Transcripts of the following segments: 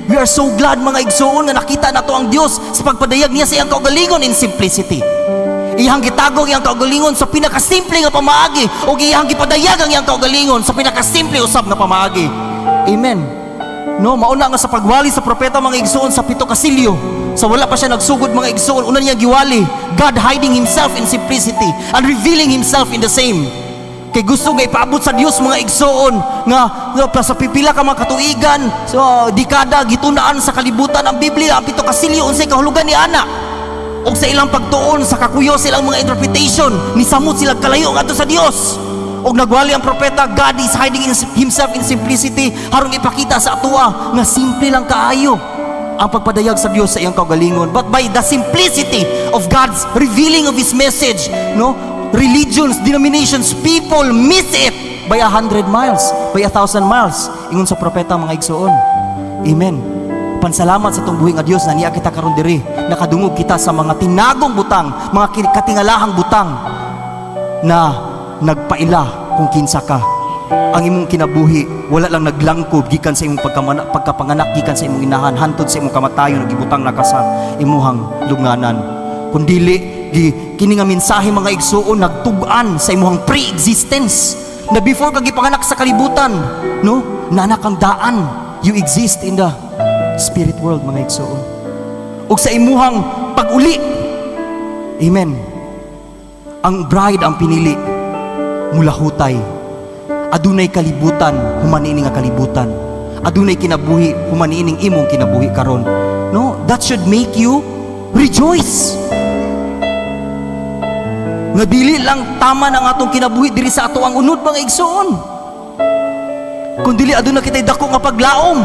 We are so glad mga igsoon nga nakita nato ang Dios sa pagpadayag niya sa iyang kaugalingon in simplicity. Iyang gitagong iyang kaugalingon sa pinakasimple nga pamaagi, o iyang gipadayag ang iyang kaugalingon sa pinakasimple usab nga pamaagi. Amen. No, mauna nga sa pagwali sa propeta mga igsoon sa 7 ka silyo. Sa wala pa siya nagsugod mga igsoon, una niya giwali, God hiding himself in simplicity and revealing himself in the same. Kay gusto nga ipaabot sa Dios mga igsoon nga sa pipila ka mga katuigan, so dekada gitunaan sa kalibutan ang Biblia, ang 7 ka silyo unsay kahulugan ni ana. O sa ilang pagtuon sa kakuyo silang mga interpretation, ni samot sila kalayo ngadto sa Dios. Og nagwali ang propeta, God is hiding himself in simplicity, harong ipakita sa atoa nga simple lang kaayo ang pagpadayag sa Dios sa iyang kaugalingon. But by the simplicity of God's revealing of His message, no, religions, denominations, people miss it by 100 miles, by 1,000 miles. Ingon sa propeta mga igsoon. Amen. Pansalamat sa itong buhi nga Diyos na niya kita karon diri, nakadungog kita sa mga tinagong butang, mga katingalahang butang na nagpaila kung kinsa ka. Ang imong kinabuhi wala lang naglangkob gikan sa imong pagkapanganak, gikan sa imong inahan, hantod sa imong kamatayon, nagibutang na ka sa imuhang lubnganan. Kundili kini nga mensahe mga igsoon nagtug-an sa imong pre-existence, na before ka gipanganak sa kalibutan, no, nanak kang daan, you exist in the spirit world mga igsoon. Ug sa imuhang pag-uli, amen, ang bride ang pinili mula hutay. Adunay kalibutan, humaniining nga kalibutan. Adunay kinabuhi, humaniining imong kinabuhi karon. No, that should make you rejoice. Nga dili lang tama na nga atong kinabuhi diri sa ato ang unod mga igsoon, kundi aduna kitay dako nga paglaom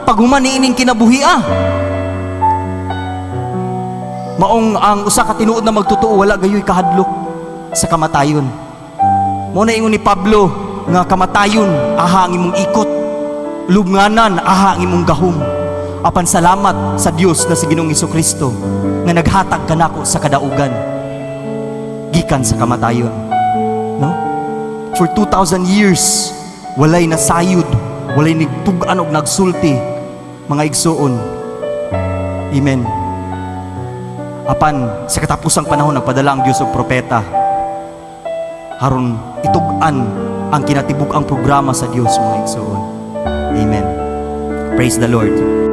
pag humaniining kinabuhi maong ang usa ka tinuod na magtotoo wala gayoy kahadlok sa kamatayon. Mao na ingon ni Pablo nga kamatayon aha ang imong ikot, lubnganan aha ang imong gahom. Apan salamat sa Dios na si Ginoong Hesukristo nga naghatag kanako sa kadaugan gikan sa kamatayon. No? For 2,000 years walay nasayod, walay nigtug-an og nagsulti mga igsoon. Amen. Apan sa katapusang panahon nagpadala ang Dios og propeta haron itug-an ang kinatibuk ang programa sa Dios mga igsoon. Amen. Praise the Lord.